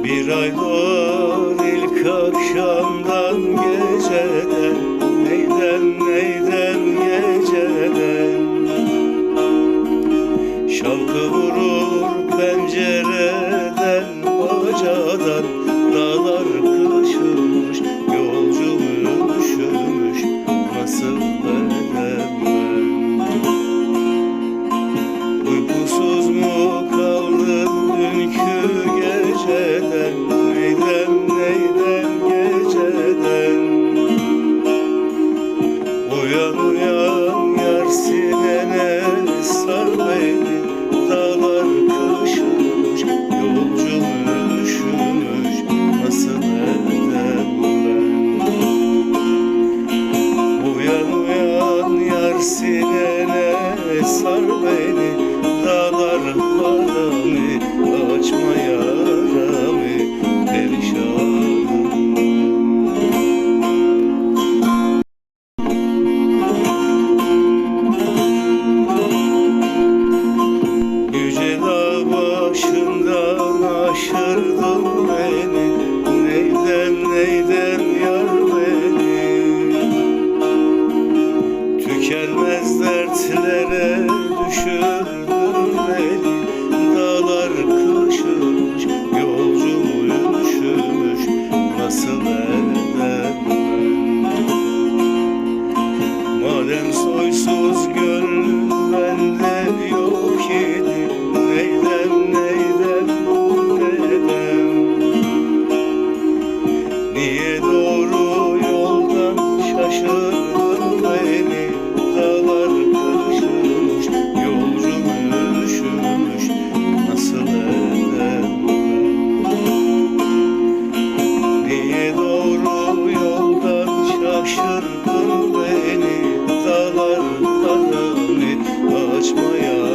Bir ay doğar ilk akşamdan geceden, neyden geceden. Şavkı vurur pencereden, bacadan. Dağlar kışımış, yolcum üşümüş, nasıl edem ben? Uykusuz mu kaldın dünkü geceden, neyden geceden. Uyan uyan yar, sinene sar beni. Dağlar kışımış, yolcum üşümüş, nasıl edem ben? Uyan uyan yar, sinene sar beni. Dağlar haramı, açma yaramı, perişanım. Yüce dağ başından aşırdın beni, neyden yar beni. Tükenmez dertlere düşürdün beni. Dağlar kışımış, yolcum üşümüş, nasıl edem ben? Madem soysuz gönlüm bende yok idi, neyden niye doğru yoldan şaşırdın beni? Dağlar kışımış, yolcum üşümüş, nasıl edem ben? Niye doğru yoldan şaşırdın beni? Dağlar haramı, açma ya.